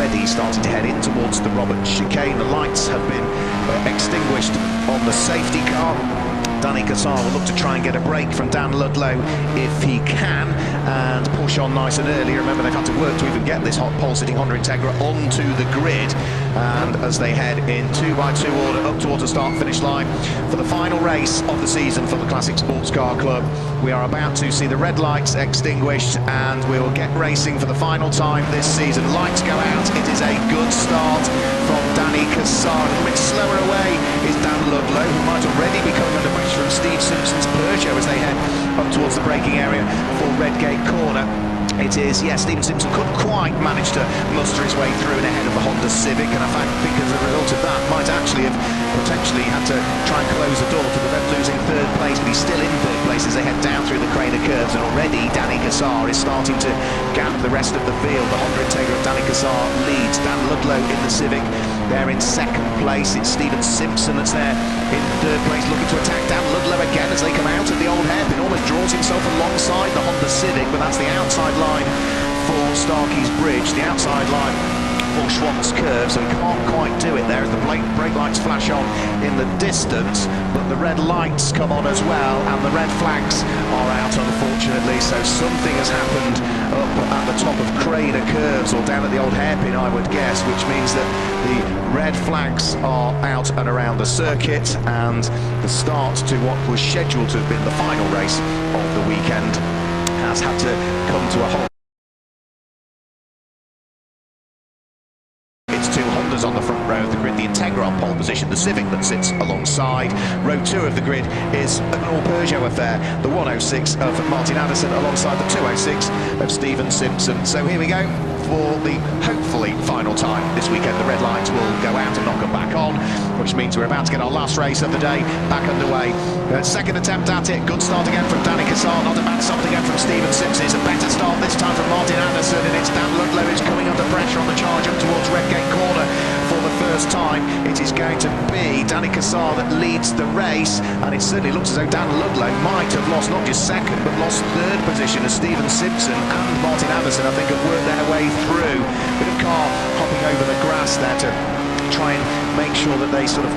already starting to head in towards the Robert chicane. The lights have been extinguished on the safety car. Danny Cassar will look to try and get a break from Dan Ludlow if he can, and push on nice and early. Remember, they've had to work to even get this hot pole-sitting Honda Integra onto the grid, and as they head in 2x2 order up towards the start-finish line for the final race of the season for the Classic Sports Car Club, we are about to see the red lights extinguished, and we will get racing for the final time this season. Lights go out. It is a good start from Danny Cassar. A little bit slower away is Dan Ludlow, who might already be coming under pressure from Steve Simpson's Peugeot as they head up towards the braking area for Redgate Corner. It is, yes, Stephen Simpson couldn't quite manage to muster his way through and ahead of the Honda Civic, and I think as a result of that might actually have potentially had to try and close the door to prevent losing third place, but he's still in third place as they head down through the Craner curves, and already Danny Cassar is starting to gap the rest of the field. The Honda Integra of Danny Cassar leads. Dan Ludlow in the Civic, they're in second place. It's Stephen Simpson that's there in third place, looking to attack Dan Ludlow again as they come out of the old hairpin. Almost draws himself alongside the Honda Civic, but that's the outside line for Starkey's Bridge, the outside line for Schwant's curve, so he can't quite do it there as the brake lights flash on in the distance, but the red lights come on as well, and the red flags are out, unfortunately, so something has happened up at the top of Craner curves, or down at the old hairpin, I would guess, which means that the red flags are out and around the circuit, and the start to what was scheduled to have been the final race of the weekend has had to come to a halt. Two Hondas on the front row of the grid, the Integra on pole position, the Civic that sits alongside. Row 2 of the grid is an all Peugeot affair, the 106 of Martin Addison alongside the 206 of Stephen Simpson. So here we go for the hopefully final time this weekend. The red lights will go out and not come back on, which means we're about to get our last race of the day back underway. Second attempt at it, good start again from Danny Cassar, not a bad start again from Stephen Simpson. It's a better start this time from Martin Addison, and it's Dan Ludlow who's coming under pressure on the charge up towards Redgate Corner for the first time. It is going to be Danny Cassar that leads the race, and it certainly looks as though Dan Ludlow might have lost not just second but lost third position, as Stephen Simpson and Martin Addison I think have worked their way through. Bit of car hopping over the grass there to try and make sure that they sort of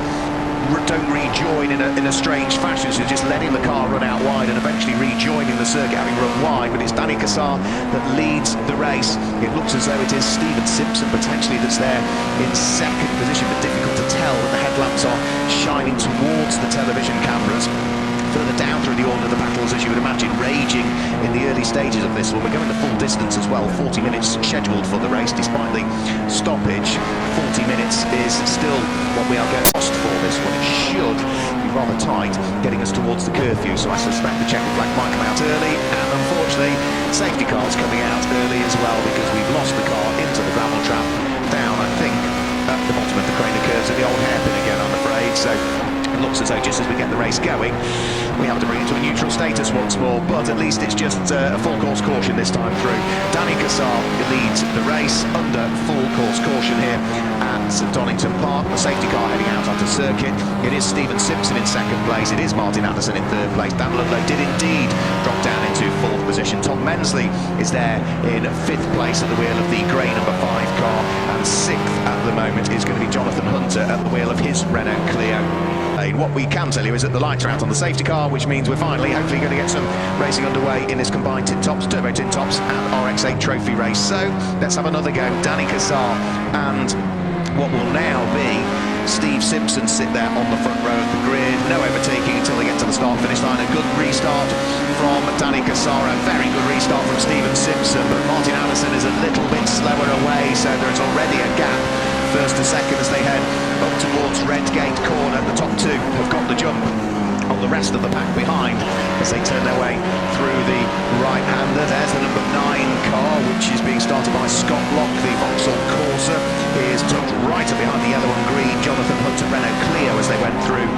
don't rejoin in a strange fashion, so just letting the car run out wide and eventually rejoining the circuit having run wide. But it's Danny Cassar that leads the race. It looks as though it is Stephen Simpson potentially that's there in second position, but difficult to tell that the headlamps are shining towards the television cameras. Further down through the order of the battles, as you would imagine, raging in the early stages of this one. We're going the full distance as well, 40 minutes scheduled for the race despite the stoppage. 40 minutes is still what we are going to cost for this one. It should be rather tight, getting us towards the curfew, so I suspect the checkered flag might come out early, and unfortunately safety cars coming out early as well, because we've lost the car into the gravel trap down, I think, at the bottom of the Craner curves at the old hairpin again, I'm afraid. So it looks as though just as we get the race going, we have to bring it to a neutral status once more, but at least it's just a full course caution this time through. Danny Cassar leads the race under full course caution here at Donington Park. The safety car heading out onto circuit. It is Stephen Simpson in second place. It is Martin Addison in third place. Dan Ludlow did indeed drop down into fourth position. Tom Mensley is there in fifth place at the wheel of the grey number 5 car, and sixth at the moment is going to be Jonathan Hunter at the wheel of his Renault Clio. What we can tell you is that the lights are out on the safety car, which means we're finally, hopefully, going to get some racing underway in this combined Tin Tops, Turbo Tin Tops and RX-8 trophy race. So let's have another go. Danny Cassar and what will now be Steve Simpson sit there on the front row of the grid. No overtaking until they get to the start-finish line. A good restart from Danny Cassar, a very good restart from Stephen Simpson, but Martin Addison is a little bit slower away, so there's already a gap first to second as they head up towards Redgate Corner. The top two have got the jump on the rest of the pack behind as they turn their way through the right-hander. There's the number 9 car, which is being started by Scott Block. The Vauxhall Corsa is tucked right up behind the yellow and green Jonathan Hunter Renault Clio as they went through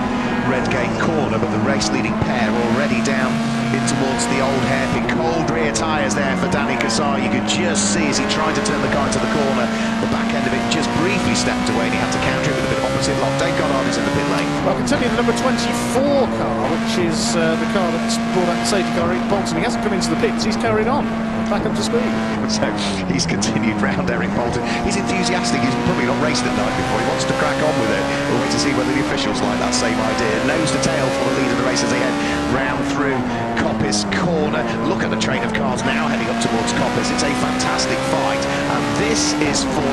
Redgate Corner, but the race-leading pair already down in towards the old hairpin. Cold rear tyres there for Danny Cassar. You could just see as he tried to turn the car into the corner, the back end of it just briefly stepped away, and he had to counter it with a bit of opposite lock. Dave Goddard is in the pit lane. Well, I can tell you the number 24 car, which is the car that's brought out the safety car, Rick Bolton. He hasn't come into the pits, he's carried on. back up to speed. So he's continued round Eric Bolton. He's enthusiastic. He's probably not raced at night before. He wants to crack on with it. We'll wait to see whether the officials like that same idea. Nose to tail for the lead of the race as they head round through Coppice Corner. Look at the train of cars now heading up towards Coppice. It's a fantastic fight, and this is for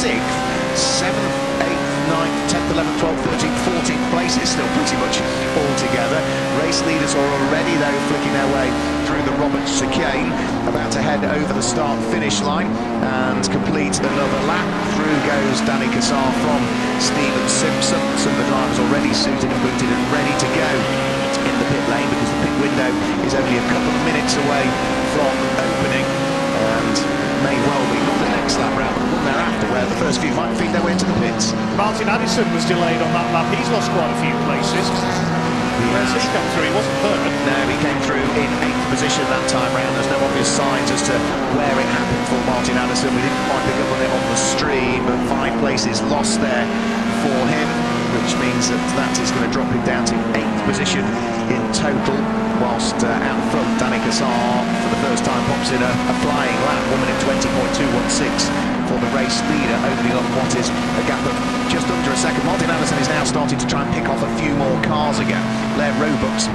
6th, 7th, 8th, 9th, 10th, 11th, 12th, 13th, 14th places still pretty much all together. Race leaders are already though flicking their way through the Roberts chicane, about to head over the start-finish line and complete another lap. Through goes Danny Cassar from Stephen Simpson. Some of the drivers already suited and booted and ready to go in the pit lane because the pit window is only a couple of minutes away from opening, and may well be not the next lap round, but the one thereafter, where the first few might feed their way into the pits. Martin Addison was delayed on that lap. He's lost quite a few places. Where's he come through? He wasn't third. No, he came through in 8th position that time round. There's no obvious signs as to where it happened for Martin Addison. We didn't quite pick up on it on the stream, but 5 places lost there for him, which means that is going to drop him down to 8th position in total, whilst out front Danny Cassar for the first time pops in a flying lap, 1 minute 20.216 for the race leader, opening up what is a gap of just under a second. Martin Addison is now starting to try and pick off a few more cars again. Blair Roebuck's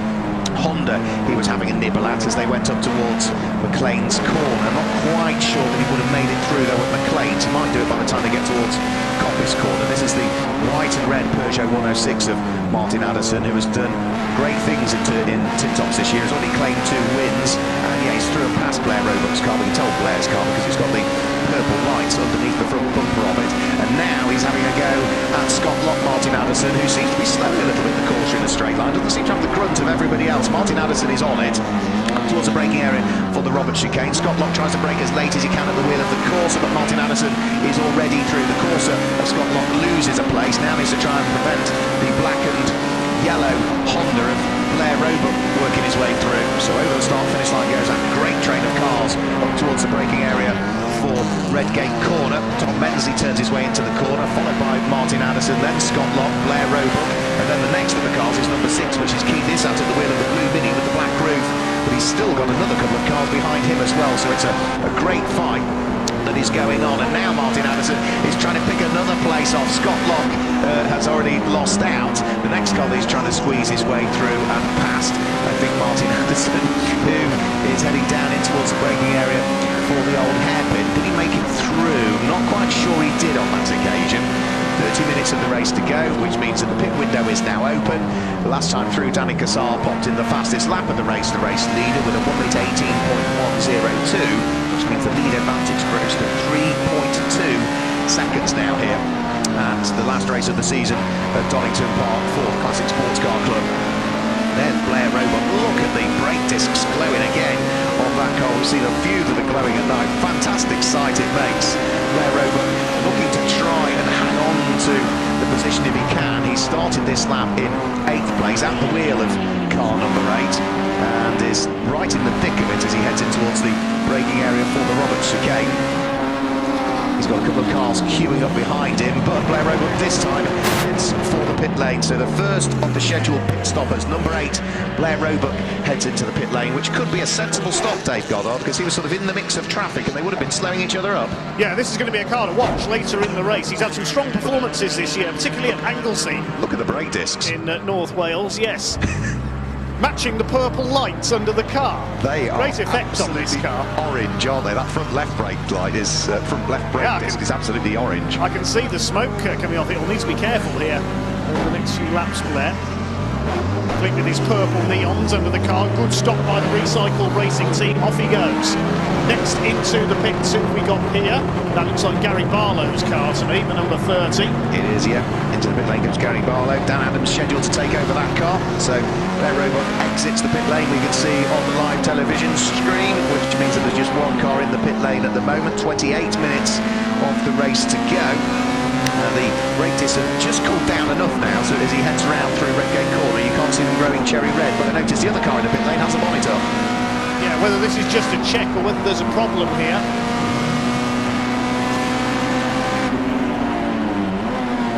Honda, he was having a nibble at as they went up towards McLean's corner. Not quite sure that he would have made it through though at McLean's. He might do it by the time they get towards Coppice corner. This is the white and red Peugeot 106 of Martin Addison, who has done great things in Tintops this year. He's already claimed 2 wins, and yeah, he's through and past Blair Roebuck's car. We can tell Blair's car because it's got the purple lights underneath the front bumper of it. And now he's having a go at Scott Lock, Martin Addison, who seems to be slowing a little bit the course in a straight line. Doesn't seem to have the grunt of everybody else. Martin Addison is on it towards the braking area for the Roberts chicane. Scott Lock tries to brake as late as he can at the wheel of the Corsa, but Martin Addison is already through. The Corsa of Scott Lock loses a place. Now needs to try and prevent the black and yellow Honda of Blair Roebuck working his way through. So over the start-finish line goes that great train of cars up towards the braking area for Redgate Corner. Tom Mensley turns his way into the corner, followed by Martin Addison, then Scott Lock, Blair Roebuck, and then the next of the cars is number 6, which is Keith Issat at the wheel of the blue Mini with the black roof. But he's still got another couple of cars behind him as well, so it's a great fight that is going on. And now Martin Addison is trying to pick another place off. Scott Lock has already lost out. The next car that he's trying to squeeze his way through and past, I think, Martin Addison, who is heading down in towards the braking area for the old hairpin. Did he make it through? Not quite sure he did on that occasion. 30 minutes of the race to go, which means that the pit window is now open. The last time through, Danny Cassar popped in the fastest lap of the race leader with a 1 minute 18.102, which means the lead advantage grows to 3.2 seconds now here at the last race of the season at Donington Park for the Classic Sports Car Club. There's Blair Roebuck. Look at the brake discs glowing again on that car. We've seen a few that are glowing at night. Fantastic sight it makes. Blair Roebuck looking to try and hang on to the position if he can. He started this lap in 8th place at the wheel of car number 8 and is right in the thick of it as he heads in towards the braking area for the Roberts chicane. He's got a couple of cars queuing up behind him, but Blair Roebuck this time heads for the pit lane. So the first of the scheduled pit stoppers, number 8, Blair Roebuck, heads into the pit lane, which could be a sensible stop, Dave Goddard, because he was sort of in the mix of traffic and they would have been slowing each other up. Yeah, this is going to be a car to watch later in the race. He's had some strong performances this year, particularly at Anglesey. Look at the brake discs. In North Wales, yes. Matching the purple lights under the car. They are great effect on this car. Orange, aren't they? That front left brake light is front left brake disc is absolutely orange. I can see the smoke coming off. It'll need to be careful here over the next few laps, Blair. Complete with his purple neons under the car. Good stop by the Recycle Racing team. Off he goes. Next into the pits, who we got here? That looks like Gary Barlow's car to me, the number 30. It is, yeah. Into the pit lane goes Gary Barlow. Dan Adams scheduled to take over that car. So Blair Roebuck exits the pit lane. We can see on the live television screen, which means that there's just one car in the pit lane at the moment. 28 minutes of the race to go. And the brake discs have just cooled down enough now, so as he heads around through Redgate Corner, you can't see them growing cherry red. But I notice the other car in the pit lane has a bonnet up. Yeah, whether this is just a check or whether there's a problem here.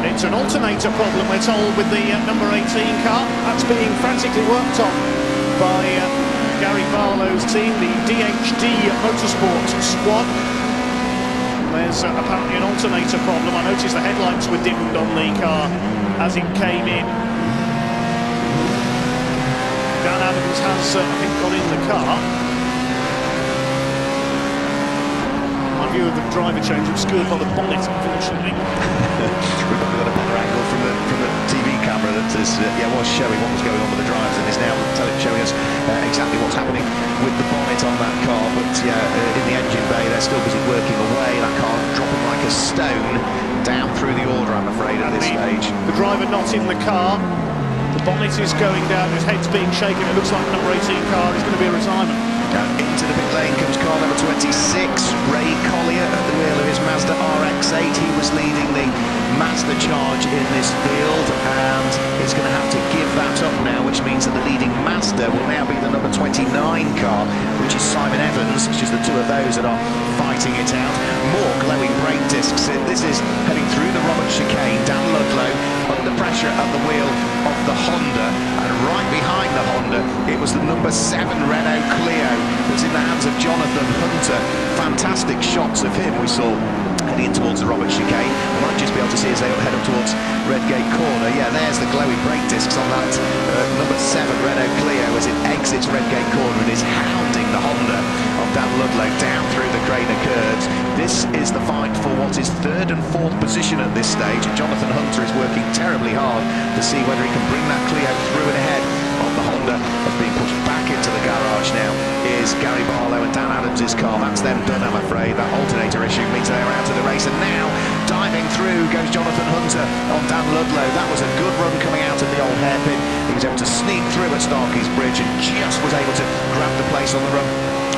It's an alternator problem, we're told, with the number 18 car. That's being frantically worked on by Gary Barlow's team, the DHD Motorsport squad. There's apparently an alternator problem. I noticed the headlights were dimmed on the car as it came in. Dan Adams has, I think, got in the car. My view of the driver change obscured by the bonnet, unfortunately. We've probably got a better angle from the TV camera that is, was showing what was going on with the drivers, and is now showing us exactly what's happening with the bonnet on that car. But in the engine bay, they're still busy working away. That car dropping like a stone down through the order, I'm afraid, at this stage. The driver not in the car. The bonnet is going down, his head's being shaken. It looks like the number 18 car is going to be a retirement. Into the pit lane comes car number 26, Ray Collier at the wheel of his Mazda RX-8. He was leading the Mazda charge in this field, and he's going to have to give that up now, which means that the leading Mazda will now be the number 29 car, which is Simon Evans. It's just the two of those that are fighting it out. More glowing brake discs. This is heading through the Robert chicane. Dan Ludlow under pressure at the wheel of the Honda, and right behind the Honda it was the number 7 Renault Clio that's in the hands of Jonathan Hunter. Fantastic shots of him we saw heading in towards the Robert chicane. We might just be able to see as they head up towards Redgate Corner. Yeah, there's the glowing brake discs on that number 7 Renault Clio as it exits Redgate Corner and is hounding the Honda of Dan Ludlow down through the Craner curves. This is the fight for what is 3rd and 4th position at this stage, and Jonathan Hunter is working terribly hard to see whether he can bring that Clio through and ahead of the Honda. As being pushed back into the garage now is Gary Barlow and Dan Adams' car. That's them done, I'm afraid. That alternator issue means they are out of the race, and now diving through goes Jonathan Hunter on Dan Ludlow. That was a good run coming out of the old hairpin. He was able to sneak through at Starkey's Bridge and just was able to grab the place on the run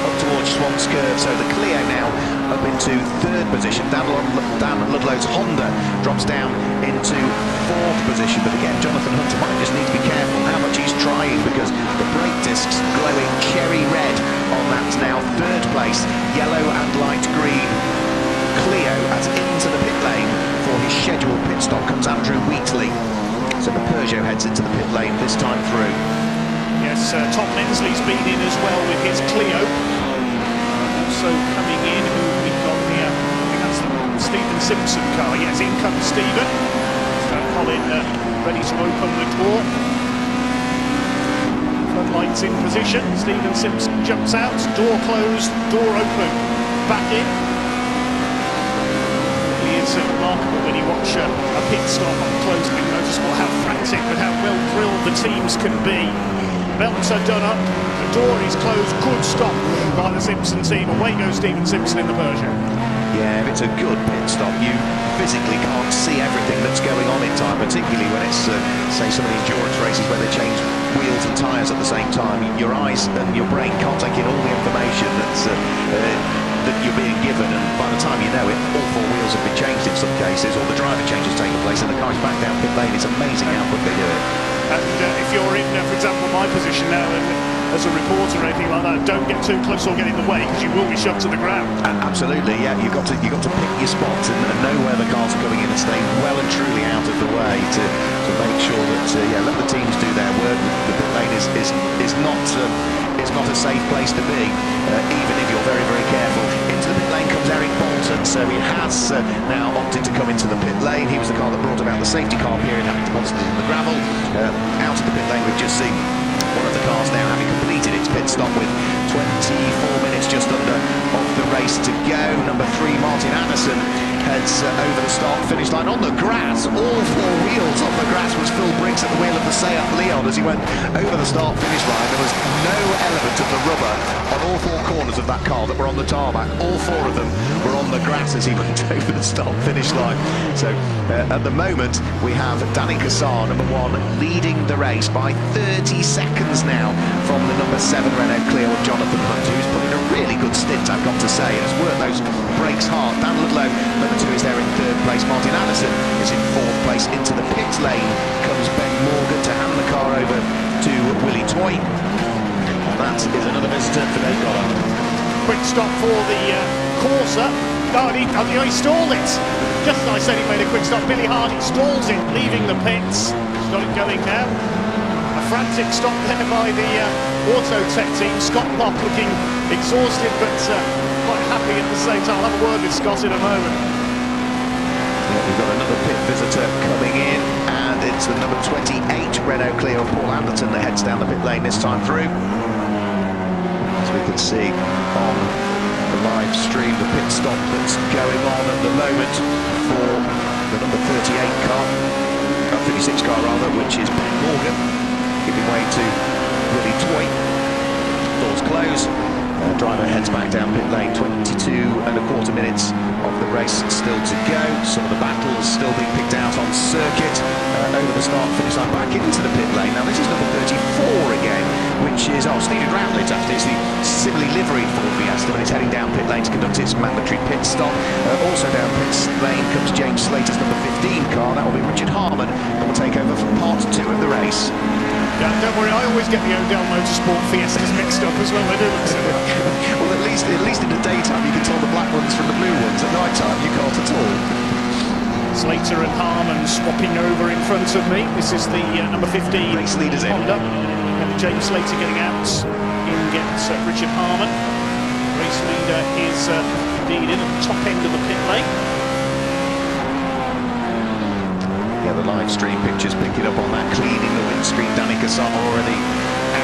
up towards Swans Curve. So the Clio now up into 3rd position. Dan Ludlow's Honda drops down into 4th position. But again, Jonathan Hunter might just need to be careful how much he's trying, because the brake discs glowing cherry red on that now 3rd place. Yellow and light green Clio as into the pit lane for his scheduled pit stop comes Andrew Wheatley. So the Peugeot heads into the pit lane this time through. Yes, Tom Mensley's been in as well with his Clio. Also coming in, who we got here, I think that's the Stephen Simpson car. Yes, in comes Stephen. So Colin ready to open the door. Floodlights in position. Stephen Simpson jumps out, door closed, door open, back in. It is remarkable when you watch a pit stop on close in motorsport, how frantic but how well drilled the teams can be. Belts are done up, the door is closed, good stop by the Simpson team. Away goes Stephen Simpson in the Peugeot. Yeah, if it's a good pit stop, you physically can't see everything that's going on in time, particularly when it's, say, some of the endurance races where they change wheels and tyres at the same time. Your eyes and your brain can't take in all the information that you're being given, and by the time you know it, all 4 wheels have been changed in some cases, or the driver change has taken place and the car's back down pit lane. It's amazing how quick they do it. And if you're in, for example, my position now, and as a reporter or anything like that, don't get too close or get in the way, because you will be shoved to the ground. Absolutely, yeah. You've got to pick your spots and know where the cars are coming in and stay well and truly out of the way to make sure that let the teams do their work. The pit lane is not a safe place to be, even if you're very, very careful. Into the pit lane comes Eric Bolton, so he has now opted to come into the pit lane. He was the car that brought about the safety car period, having deposited in the gravel. Out of the pit lane, we've just seen one of the cars now having completed its pit stop with 24 minutes just under of the race to go. Number 3, Martin Anderson, heads over the start-finish line on the grass. All 4 wheels on the grass was Phil Briggs at the wheel of the Seat Leon as he went over the start-finish line. There was no element of the rubber on all 4 corners of that car that were on the tarmac. All 4 of them were on the grass as he went over the start-finish line. So at the moment we have Danny Cassar, number 1, leading the race by 30 seconds now from the number 7 Renault Clio of Jonathan Hunter, who's put in a really good stint, I've got to say, and has worked those brakes hard. Dan Ludlow, number 2, is there in 3rd place. Martin Anderson is in 4th place. Into the pit lane comes Ben Morgan to hand the car over to Willie Toy, and that is another visitor for Dave Goddard. Quick stop for the Corsa. Oh, he stalled it. Just as I said, he made a quick stop. Billy Hardy stalls it, leaving the pits. He's got it going now. A frantic stop there by the Auto Tech team. Scott Block looking exhausted but quite happy at the same time. I'll have a word with Scott in a moment. Yeah, we've got another pit visitor coming in, and it's the number 28 Renault Clio, Paul Anderton, that heads down the pit lane this time through. As we can see on the live stream, the pit stop that's going on at the moment for the number 38 car, 36 car rather, which is Ben Morgan, giving way to Willie Toy. Doors close. Driver heads back down pit lane. 22.25 minutes of the race still to go. Some of the battles still being picked out on circuit over the start finish line. Back into the pit lane. Now this is number 34 again, which is Stephen Routledge. Actually, it's the similarly liveried Ford Fiesta, but it's heading down pit lane to conduct its mandatory pit stop. Also down pit lane comes James Slater's number 15 car. That will be Richard Harman, that will take over for part 2 of the race. Yeah, don't worry, I always get the Odell Motorsport Fiestas mixed up as well. They do look similar. Well, at least in the daytime you can tell the black ones from the blue ones. At night time you can't at all. Slater and Harman swapping over in front of me. This is the number 15 race leaders in. Honda. And James Slater getting out. In gets Richard Harman. Race leader is indeed in at the top end of the pit lane. Yeah, the live stream pictures picking up on that, cleaning the windscreen. Danny Cassar already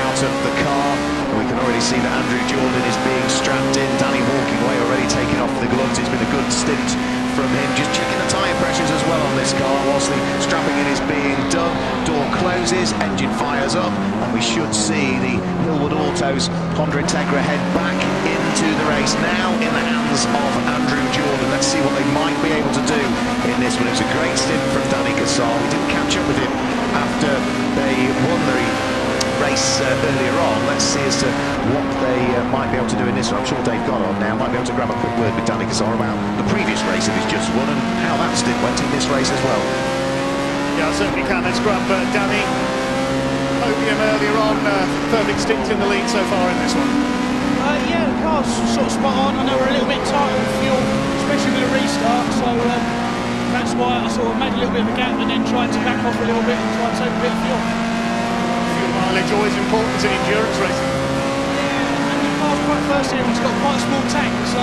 out of the car, and we can already see that Andrew Jordan is being strapped in. Danny walking away, already taking off the gloves. It's been a good stint from him, just checking the tyre pressures as well on this car whilst the strapping in is being done. Door closes, engine fires up, and we should see the Hillwood Autos Honda Integra head back into the race now in the hands of Andrew Jordan. Let's see what they might be able to do in this one. It was a great stint from Danny Cassar. We didn't catch up with him after they won the race earlier on. Let's see as to what they might be able to do in this one. I'm sure Dave Goddard now might be able to grab a quick word with Danny Cassar about the previous race that he's just won and how that stint went in this race as well. Yeah, I certainly can. Let's grab Danny. Podium earlier on, perfect stint in the lead so far in this one. Yeah, the car's sort of spot on. I know we're a little bit tight on fuel, especially with the restart, so that's why I sort of made a little bit of a gap and then tried to back off a little bit and try and save a bit of fuel. Fuel mileage always important in endurance racing. Yeah, and the car's quite first here, it's got quite a small tank, so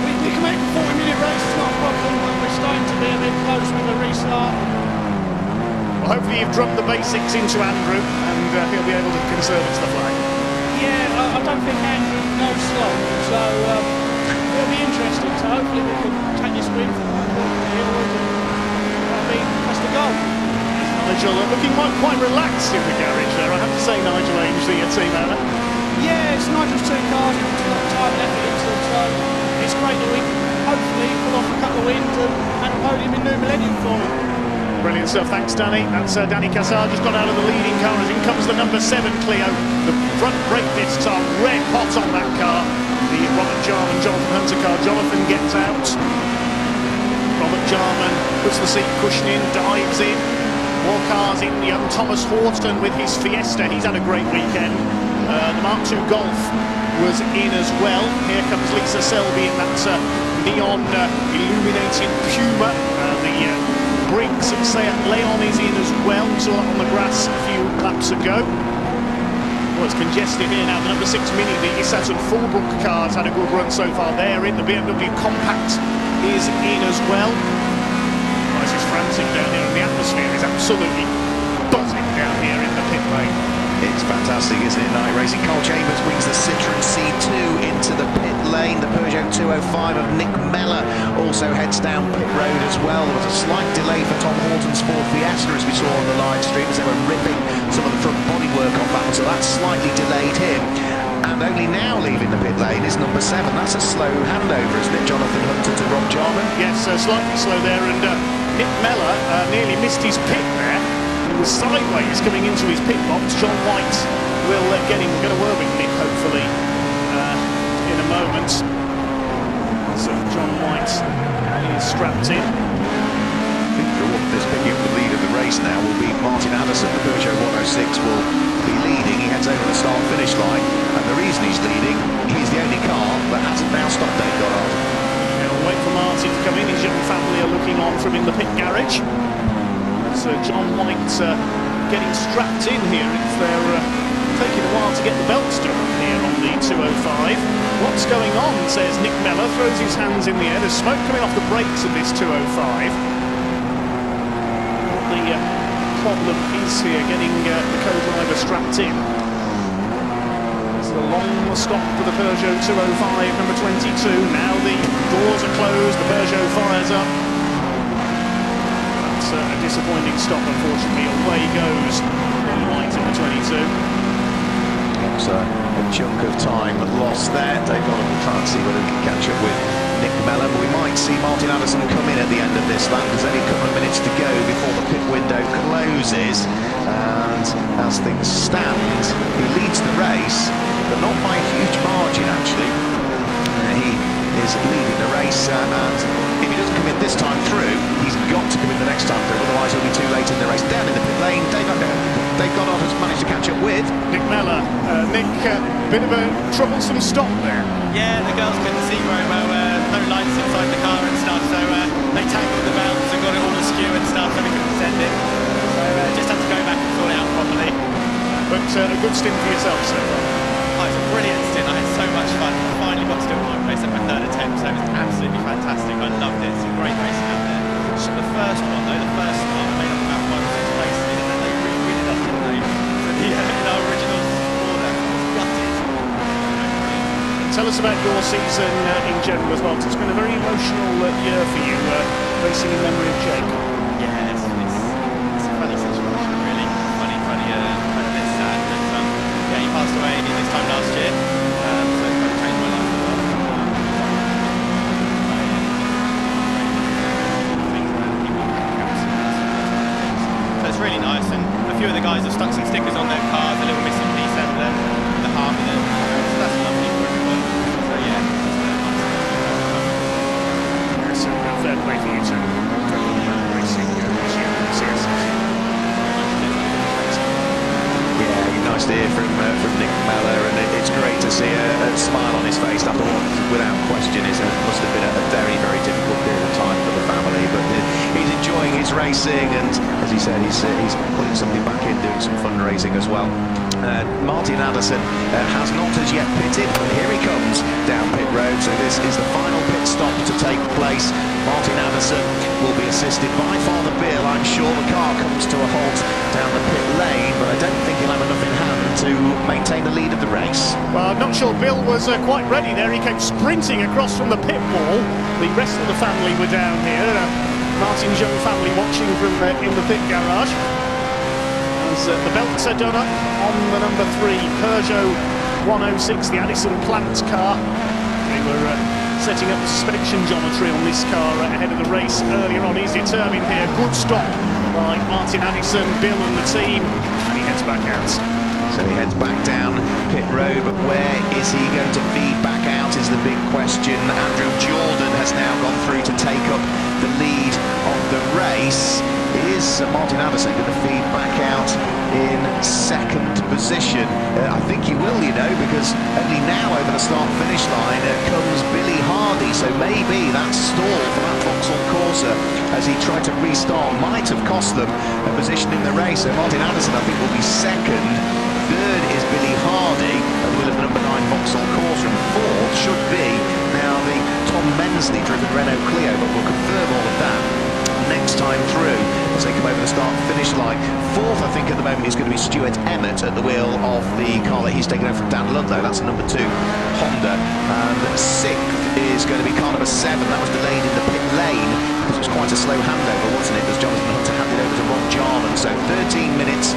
we can make a 40-minute race, it's not a problem, but we're starting to be a bit close with the restart. Well, hopefully you've drummed the basics into Andrew and he'll be able to conserve and stuff like that. Yeah, I don't think Andrew knows slow, so it'll be interesting. So hopefully we can take this win from that's the goal. Nigel looking quite relaxed in the garage there. I have to say, Nigel Ames, the team owner. Yeah, it's Nigel's two cars. He puts a lot of time and effort into them, so it's great that we can hopefully pull off a couple of wins and a podium in New Millennium for him. Brilliant stuff, thanks Danny. That's Danny Cassar just got out of the leading car as in comes the number 7 Clio. The front brake discs are red hot on that car. The Robert Jarman, Jonathan Hunter car. Jonathan gets out. Robert Jarman puts the seat cushion in, dives in. More cars in. Young Thomas Horton with his Fiesta. He's had a great weekend. The Mark II Golf was in as well. Here comes Lisa Selby in that neon illuminated Puma. The Briggs and Seat Leon is in as well. We saw that on the grass a few laps ago. Well, it's congested here now. The number 6 Mini, the Saturn Fullbrook cars had a good run so far. They're in. The BMW Compact is in as well. Well, this is frantic down here, and the atmosphere is absolutely buzzing down here in the pit lane. It's fantastic, isn't it? Night racing. Cole Chambers brings the Citroen C2 into the pit lane. The Peugeot 205 of Nick Mellor also heads down pit road as well. There was a slight delay for Tom Horton's Ford Fiesta, as we saw on the live stream, as they were ripping some of the front bodywork off that one, so that slightly delayed him. And only now leaving the pit lane is number 7. That's a slow handover, isn't it? Jonathan Hunter to Rob Jarman. Yes, slightly slow there, and Nick Mellor nearly missed his pit there. He was sideways coming into his pit box. John White will get him. We're going to work with Nick, hopefully, in a moment. So John White is strapped in. I think this picking up the lead of the race now will be Martin Addison. The Peugeot 106 will be leading. He heads over the start-finish line, and the reason he's leading, he's the only car that hasn't now stopped Dave Goddard. We'll wait for Martin to come in. His young family are looking on from in the pit garage. So John White getting strapped in here. They're taking a while to get the belts done here on the 205. What's going on, says Nick Mellor, throws his hands in the air. There's smoke coming off the brakes of this 205. What the problem is here, getting the co-driver strapped in. It's a long stop for the Peugeot 205, number 22. Now the doors are closed, the Peugeot fires up. That's a disappointing stop, unfortunately. Away goes the white in the 22. So a chunk of time lost there. Dave Donington can't see whether he can catch up with Nick Mellor, but we might see Martin Addison come in at the end of this lap. There's only a couple of minutes to go before the pit window closes, and as things stand, he leads the race, but not by a huge margin actually. He is leading the race, and if he doesn't come in this time through, he's got to come in the next time through, otherwise he'll be too late in the race. Down in the pit lane, Dave Goddard has managed to catch up with Nick Mellor. Nick, bit of a troublesome stop there. Yeah, the girls couldn't see very well, no lights inside the car and stuff, so they tangled the belts and got it all askew and stuff, so we couldn't send it. So just had to go back and sort it out properly. But a good stint for yourself so far. Oh, it's a brilliant stint, I had so much fun. Finally got to do my race at my third attempt, so it was absolutely fantastic. I loved it, it's a great racing out there. So the first one though, the first start, I made up about 5 or 6 races, and then they re-winning us, didn't they? So the original order was gutted. Tell us about your season in general as well, 'cause it's been a very emotional year for you, racing in memory of Jake. Yeah, it's a funny situation, really. Funny, a bit sad. But, yeah, he passed away this time last year, so it's kind of changed my life a lot. So it's really nice, and a few of the guys have stuck some stickers on their cars, a little missing piece and the heart with them. So that's lovely for everyone. So yeah, it's So fair play for you too. Racing this year in the CSCC. Yeah, nice to hear from Nick Mellor, and it's great to see a smile on his face after what, without question, must have been a very, very difficult period of time for the family. But he's enjoying his racing, and as he said, he's putting something back in, doing some fundraising as well. Martin Addison has not as yet pitted, but here he comes down pit road. So this is the final pit stop to take place. Martin Addison will be assisted by Father Bill. I'm sure the car comes to a halt down the pit lane, but I don't think he'll have enough in hand to maintain the lead of the race. Well, I'm not sure Bill was quite ready there. He came sprinting across from the pit wall. The rest of the family were down here. Martin's young family watching from in the pit garage. As the belts are done up on the number 3 Peugeot 106, the Addison plant car. They were setting up the suspension geometry on this car ahead of the race earlier on. He's determined here. Good stop by Martin Addison, Bill and the team, and he heads back out. So he heads back down pit road, but where is he going to feed back out is the big question. Andrew Jordan has now gone through to take up the lead of the race. Is Martin Addison going to feed back out in second position? I think he will, you know, because only now over the start-finish line comes Billy Hardy, so maybe that stall for that Vauxhall Corsa as he tried to restart might have cost them a position in the race. So Martin Addison, I think, will be second. Third is Billy Hardy at the wheel of the number 9 Vauxhall Corsa, and fourth should be now the Tom Mensley driven Renault Clio, but we'll confirm all of that next time through as they come over the start-finish line. Fourth, I think, at the moment is going to be Stuart Emmett at the wheel of the car that he's taken over from Dan Ludlow. That's number 2 Honda. And sixth is going to be car number 7. That was delayed in the pit lane because it was quite a slow handover, wasn't it, as Jonathan Hunter handed over to Ron Jarman. So 13 minutes,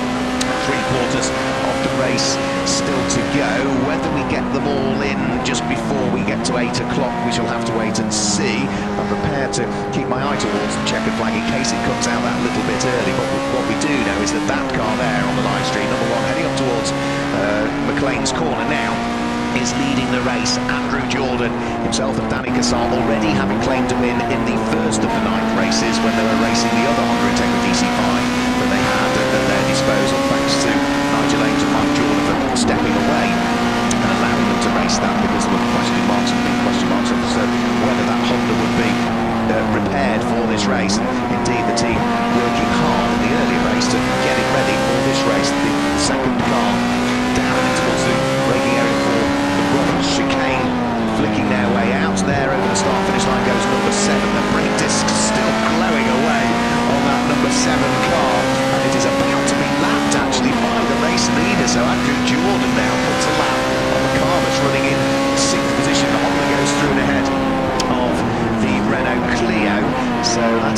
3/4 of the race still to go. Whether we get them all in just before we get to 8 o'clock, we shall have to wait and see. I'm prepared to keep my eye towards the checkered flag in case it comes out that little bit early. But what we do know is that that car there on the live stream, number 1, heading up towards McLean's corner now, is leading the race. Andrew Jordan himself and Danny Cassar already having claimed to win in the first of the 9 races when they were racing the other Honda Integra DC5 that they had at their disposal, thanks to Nigel Ames and Mark Jordan for stepping away and allowing them to race that, because there were question marks and big question marks as to whether that Honda would be repaired for this race. And indeed, the team working hard in the earlier race to get it ready for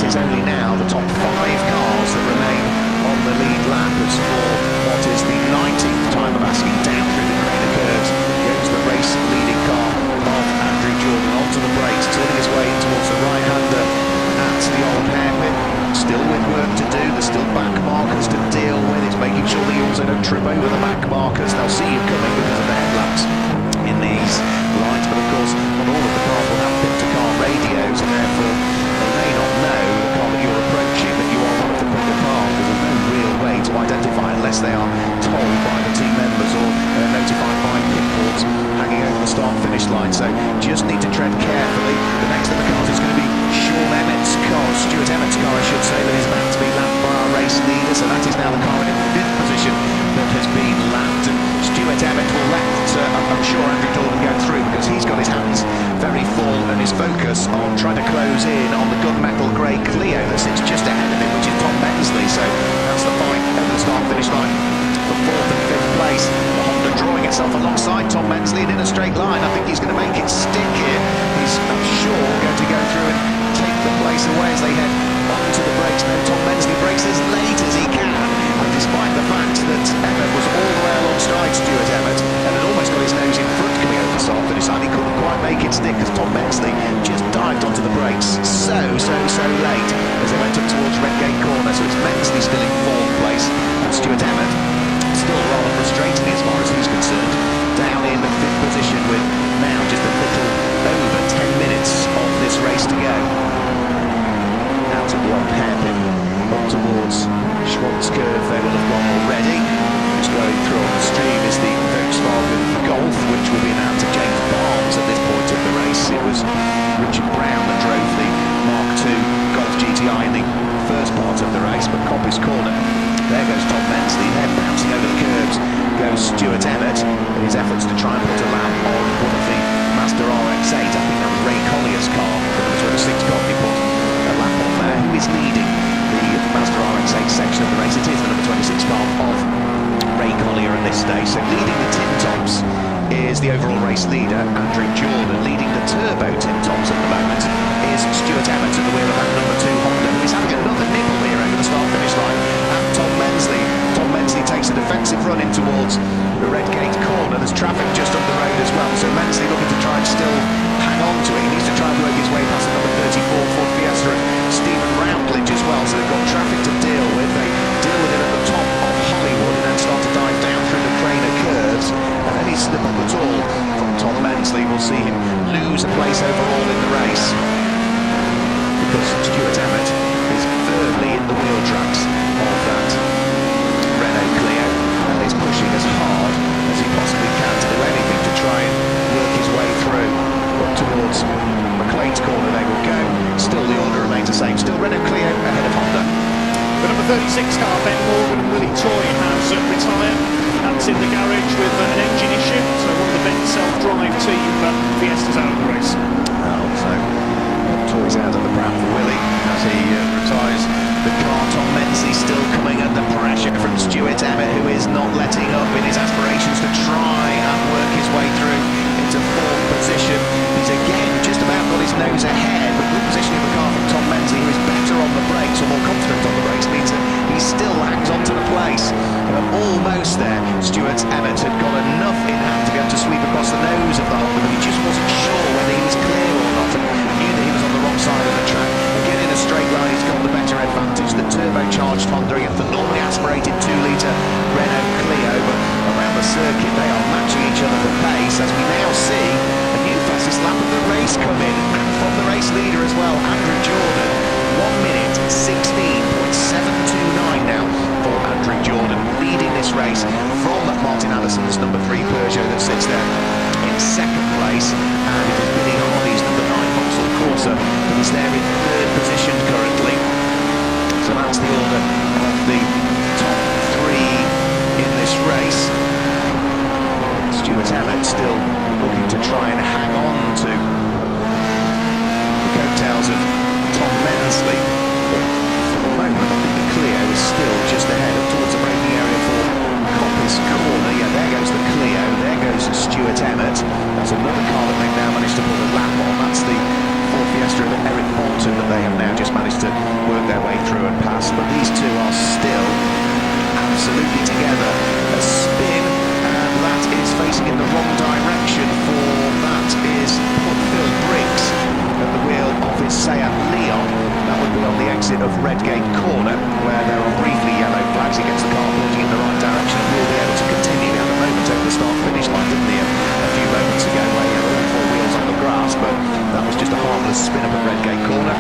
it is only now the top 5 cars that remain on the lead lap as for what is the 19th time of asking. Down through the Craner curves goes the race leading car of Andrew Jordan onto the brakes, turning his way towards the right-hander at the old hairpin. Still with work to do, there's still back markers to deal with. It's making sure that you also don't trip over the back markers. They'll see you coming because of the headlamps in these lights, but of course not all of the cars will have pit-to-car radios, and therefore they may not know the car that you're approaching that you are one of the quicker cars, because there's no real way to identify unless they are told by the team members or notified by pit boards hanging over the start-finish line. So just need to tread carefully. The next of the cars is going to be Sean Emmett's car, Stuart Emmett's car I should say, that is about to be lapped by our race leader. So that is now the car in 5th position that has been lapped, and Stuart Emmett will let I'm sure Andrew Jordan go through, because he's got his hands very full and his focus on trying to close in on the gunmetal grey Clio that sits just ahead of him, which is Tom Bensley. So that's the fight over the start-finish line for 4th and 5th place. The Honda drawing itself alongside Tom Bensley and in a straight line. I think he's going to make it stick here. He's, I'm sure, going to go through and take the place away as they head onto the brakes. Now Tom Bensley brakes as late as he can, and despite the fact that Emmett was all the way alongside Stuart Emmett and had almost got his nose in front coming over the start-finish line, he couldn't quite make it stick as Tom Bensley just dived onto the brakes so late as they went up towards Redgate Corner. So it's Bensley still in 4th place, and Stuart Emmett still rather frustratingly, as far as he's concerned, down in the 5th position with now just a little over 10 minutes of this race to go. Out of the old hairpin, up towards Schwantz curve they will have gone already. Just going through on the stream is the Volkswagen Golf, which will be announced to James Barnes at this point of the race. It was Richard Brown that drove the Mark II Golf GTI in the first part of the race, but Coppice Corner, there goes Tom Bensley, then bouncing over the curbs goes Stuart Emmett in his efforts to try and put a lap on one of the Mazda RX-8. I think that was Ray Collier's car, the number 26 car, he put a lap on there. Who is leading the Mazda RX-8 section of the race? It is the number 26 car of Ray Collier at this stage. So leading the tin tops is the overall race leader, Andrew Jordan. Leading the turbo tin tops at the moment is Stuart Emmett at the wheel of that number 2 Honda, who is having another nibble here over the start-finish line, and Tom Bensley. Tom Bensley takes a defensive run in towards the Redgate Corner. There's traffic just up the road as well, so Bensley looking to try and still hang on to it. He needs to try and work his way past the number 34 Ford Fiesta and Stephen Routledge as well, so they've got traffic to deal with. They deal with it at the top of Hollywood and then start to dive down through the Craner curves, and any slip up at all from Tom Bensley will see him lose a place overall in the race, because Stuart Emmett is firmly in the wheel tracks of that Renault Clio and is pushing as hard as he possibly can to do anything to try and work his way through. Up towards McLean's Corner they will go. Still the order remains the same. Still Renault Clio ahead of Honda. The number 36 car, Ben Morgan and Willie Toy, has retired. That's in the garage with an engine issue. So one of the Ben self-drive team Fiesta's out of the race. So Toy's out of the pram for Willie as he retires the car. Tom Bensley still coming under pressure from Stuart Emmett, who is not letting up in his aspirations to try and work his way through into 4th position. He's again just about got his nose ahead, but good positioning of the car from Tom Bensley, who is better on the brakes, or more confident on the brakes, means that he still hangs on to the place. Almost there. Stuart Emmett had got enough in hand to be able to sweep across the nose of the Honda, but he just wasn't sure whether he was clear or not, and knew that he was on the wrong side of the track. Again, in a straight line, he's got the better advantage. The turbocharged Honda against the normally aspirated 2-litre Renault Clio, but around the circuit they are matching each other for pace, as we now see a new fastest lap of the race come in, and from the race leader as well, Andrew Jordan. 1 minute 16.729 now for Andrew Jordan, leading this race from Martin Addison's number 3 Peugeot that sits there in 2nd place, and it is Billy Hardy's number 9 Vauxhall Corsa that is there in 3rd position currently. So that's the order of the top 3 in this race. Stuart Emmett still looking to try and hang on to the coattails of Tom Bensley. For the moment, I think the Clio is still just ahead up towards the braking area for Coppice Corner. Yeah, there goes the Clio, there goes Stuart Emmett. That's another car that they've now managed to put a lap on. That's the Ford Fiesta of Eric Bolton that they have now just managed to work their way through and pass, but these two are still absolutely together. A spin, and that is facing in the wrong direction for, that is Phil Briggs at the wheel of his Seat Leon. That would be on the exit of Redgate Corner, where there are briefly yellow flags. He gets the car pointing in the right direction and will be able to continue. He had a moment over the start-finish line, didn't he, a few moments ago, where he had all four wheels on the grass, but that was just a harmless spin up at Redgate Corner.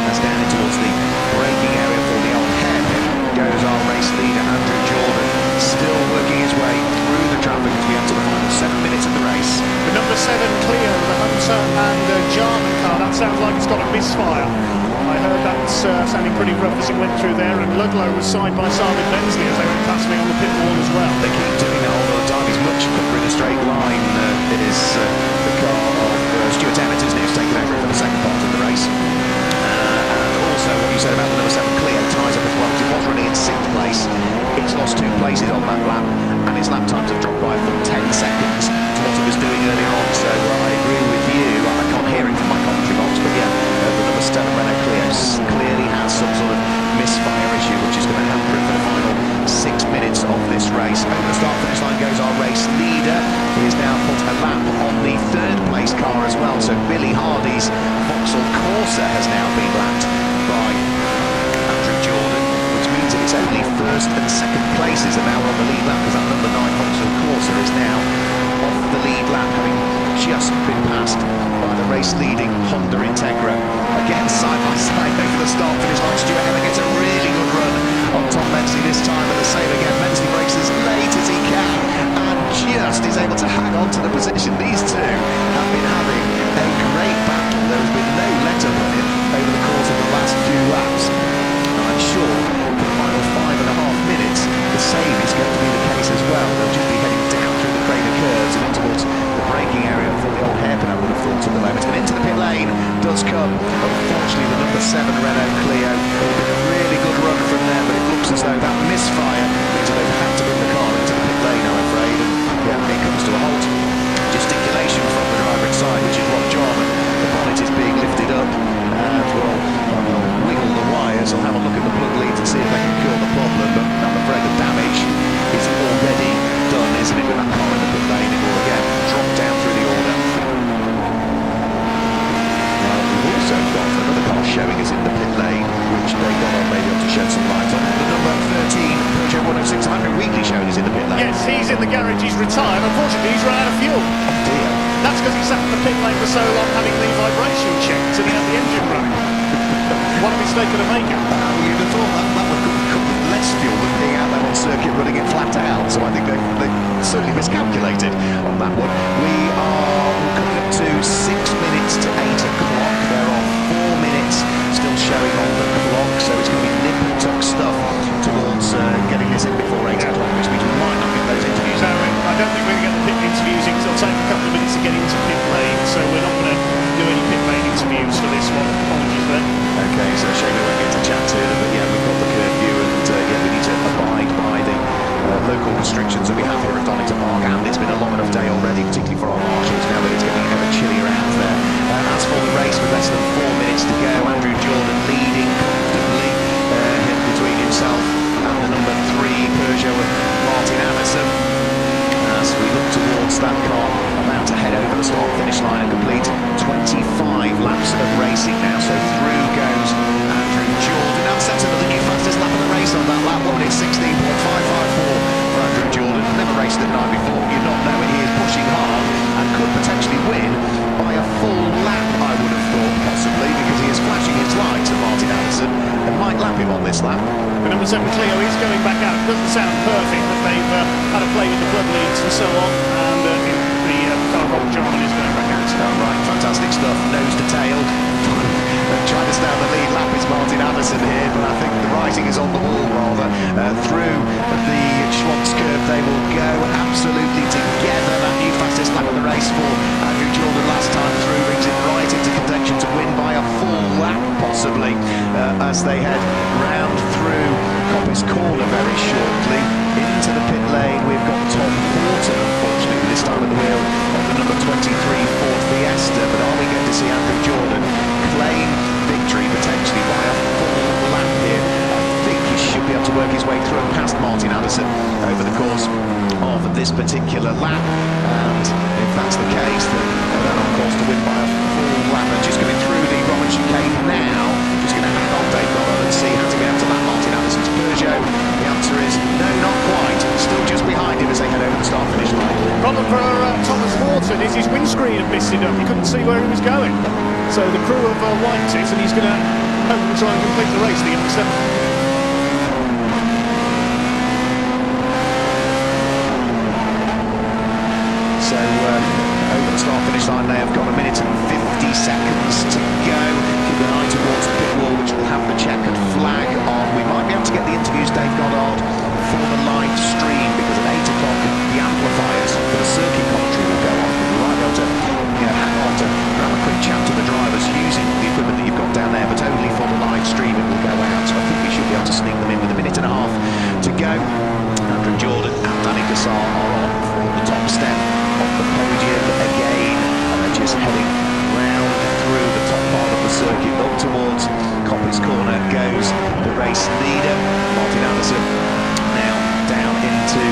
As down in towards the braking area for the old hairpin goes our race leader Andrew Jordan, still working his way through the traffic as we enter the final 7 minutes of the race. The number 7 Clio, the Hunter and Jarman car, that sounds like it's got a misfire. I heard that sounding pretty rough as it went through there, and Ludlow was side by side with Bensley as they went past me on the pit wall as well. They keep doing that all the time. He's much quicker in a straight line. It is the car of Stuart Emmetts who's taken over for the second part of the race. And also what you said about the number 7 Clio ties up as well, because it was running in 6th place. It's lost 2 places on that lap, and its lap times have dropped by a full 10 seconds to what it was doing earlier on. So I agree with you. I can't hear it from my commentary box, but yeah, the number 7 Renault Clio clearly has some sort of misfire issue, which is going to hamper it for the final 6 minutes of this race. Over the start-finish line goes our race leader. He has now put a lap on the 3rd place car as well. So Billy Hardy's Vauxhall Corsa has now been lapped by Andrew Jordan, which means that it's only 1st and 2nd places are now on the lead lap, because that number 9 Vauxhall Corsa is now off the lead lap, having just been passed by the race-leading Honda Integra. Again, side by side over the start-finish line. Stuart Emmetts gets a really good run on Tom Bensley this time, but the same again. Bensley breaks as late as he can and just is able to hang on to the position. These two have been having a great battle. There has been no let-up on him over the course of the last few laps. And I'm sure for the final 5.5 minutes, the same is going to be the case as well. They'll just be heading down through the Crater curves and in towards the braking area for the old hairpin, I would have thought, at the moment. And into the pit lane does come, unfortunately, the number 7 Renault Clio. It would have been a really good run from there, but it looks as though that misfire means that they've had to bring the car into the pit lane, I'm afraid. And yeah, it comes to a halt. Gesticulation from the driver inside, which is Rob Jarman. The bonnet is being lifted up, and we'll wiggle the wires. I'll have a look at the plug leads and see if they can cure the problem, but I'm afraid the damage is already done, isn't it, with that car in the pit lane? It will again drop down through the order. Now, we've also got another car showing us in the pit lane, which they got on maybe to shed some light on. The number 13 Peugeot 106 Wheatley showing us in the pit lane. Yes, he's in the garage, he's retired. Unfortunately, he's run out of fuel. Oh dear. That's because he sat in the pit lane for so long having the vibration checked and he had the engine running. What a mistake could have made him. You'd have thought that would cook less fuel than being out there on circuit running it flat out. So I think they certainly miscalculated on that one. We are coming up to 6 minutes to 8 o'clock. There are 4 minutes still showing on the clock, so it's going to be nip and tuck stuff towards getting this in before 8 o'clock, which means we might not get those interviews out. I don't think we're going to get the pit interviews in, 'cause it'll take a couple of minutes to get into pit lane, so we're not going to do any pit lane interviews for this one. Apologies there. Okay, so shame we won't get to chat to them, but yeah, we've got the curfew, and yeah, we need to abide by the local restrictions that we have here at Donington Park, and it's been a long enough day already, particularly for our marshals, now that it's getting ever chillier out there. As for the race, with less than 4 minutes to go, Andrew Jordan leading comfortably between himself and the number 3 Peugeot of Martin Anderson. As we look towards that car about to head over the start-finish line and complete 25 laps of racing now, so through goes Andrew Jordan. Now sets another new fastest lap of the race on that lap, 1:16.554 for Andrew Jordan. Never raced at night before, you not know it. He is pushing hard and could potentially win by a full lap, I would have thought, possibly, because he is flashing his lights at Martin Anderson and might lap him on this lap. The number 7 Clio is going back out. It doesn't sound perfect, but they've had a play with the plug leads and so on, and the car Rob Jarman is going back out. Right, fantastic stuff, nose to tail. Trying to stay on the lead lap is Martin Anderson here, but I think the writing is on the wall rather. Through the Schwartz curve they will go absolutely together. That new fastest lap of the race for Andrew Jordan last time through brings him right into contention to win by a full lap possibly, as they head round through Coppice Corner very shortly. Into the pit lane we've got Tom Porter, unfortunately this time at the wheel of the number 23 Ford Fiesta, but are we going to see Andrew Jordan claim victory potentially by a this particular lap, and if that's the case, then they're on course to win by a full lap. And just going through the Roman chicane now, just going to hang on Dave Goddard and see has he been able to lap Martin Anderson's Peugeot. The answer is no, not quite. Still just behind him as they head over the start-finish line. Problem for Thomas Morton is his windscreen had misted up. He couldn't see where he was going. So the crew have wiped it, and he's going to hope and try and complete the race, the youngster. So over the start-finish line they have got 1 minute and 50 seconds to go. Keep an eye towards the pit wall, which will have the checkered flag on. We might be able to get the interviews, Dave Goddard, for the live stream, because at 8 o'clock the amplifiers for the circuit commentary will go on. We might be able to hang on to grab a quick chat to the drivers using the equipment that you've got down there, but only for the live stream it will go out. So I think we should be able to sneak them in with 1.5 minutes to go. Andrew Jordan and Danny Gassar are on for the top step of the podium again, and they're just heading round through the top part of the circuit. Up towards Coppice Corner goes the race leader, Martin Anderson, now down into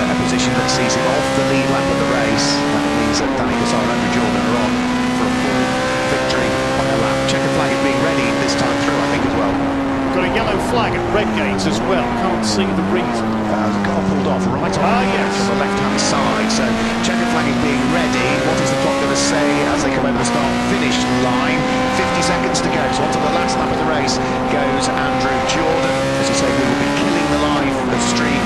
a position that sees him off the lead lap of the race. That means that Danny Gassar and Andrew Jordan are on for a full victory on the lap. Checkered flag is being ready this time through, I think, as well. Got a yellow flag at Redgate as well. Can't see the reason. The car pulled off right on yes. on the left-hand side. So checkered flag is being ready. What is the clock going to say as they come over the start-finish line? 50 seconds to go. So onto the last lap of the race goes Andrew Jordan. As you say, we will be killing the live stream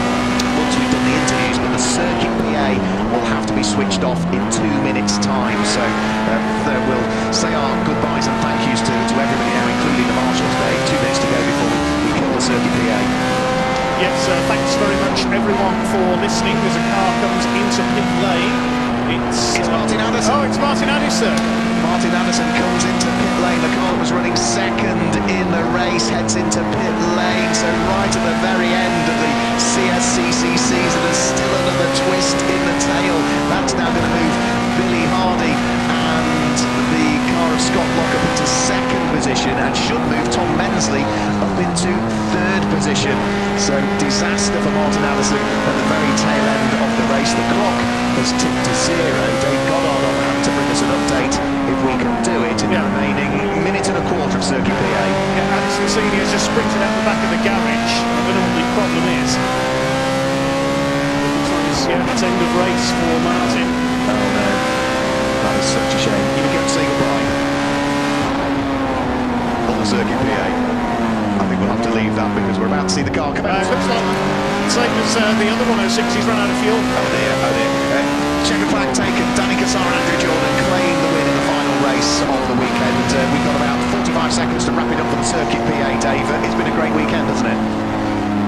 once we've done the interviews, but the circuit PA will have to be switched off in 2 minutes' time. So we'll say our goodbyes and thank yous to everybody now, including the marshals. Dave, 2 minutes to go before we kill the circuit PA. Yes, thanks very much everyone for listening as a car comes into pit lane. It's Martin Anderson. Oh, it's Martin Anderson. Martin Anderson comes into pit lane. The car that was running second in the race heads into pit lane. So right at the very end of the CSCC season, there's still another twist in the tail. That's now going to move Billy Hardy and the car of Scott Lockup into second position, and should move Tom Mensley up into third position. So disaster for Martin Anderson at the very tail end of the race. The clock has tipped to 0. Dave Goddard on hand to bring us an update if we can do it in the remaining 1.25 minutes of circuit PA. Yeah, Anderson Senior's just sprinted out the back of the garage. I don't know what the problem is. It's end of race for Martin. Oh no, that is such a shame. You can go and say goodbye on the circuit PA. I think we'll have to leave that because we're about to see the car come out. Looks like same as the other 106, he's run out of fuel. Oh dear, oh dear. Checkered flag taken. Danny Gassar and Andrew Jordan claim the win in the final race of the weekend. We've got about 45 seconds to wrap it up for the circuit PA, Dave. It's been a great weekend, hasn't it?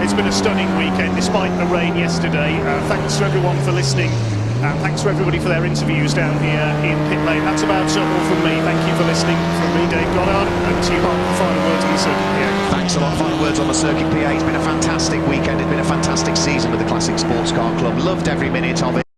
It's been a stunning weekend despite the rain yesterday. Thanks to everyone for listening. And thanks to everybody for their interviews down here in pit lane. That's about all from me. Thank you for listening. From me, Dave Goddard, and to you, Mark, for final words on the circuit PA. Thanks a lot. Final words on the circuit PA. It's been a fantastic weekend. It's been a fantastic season with the Classic Sports Car Club. Loved every minute of it.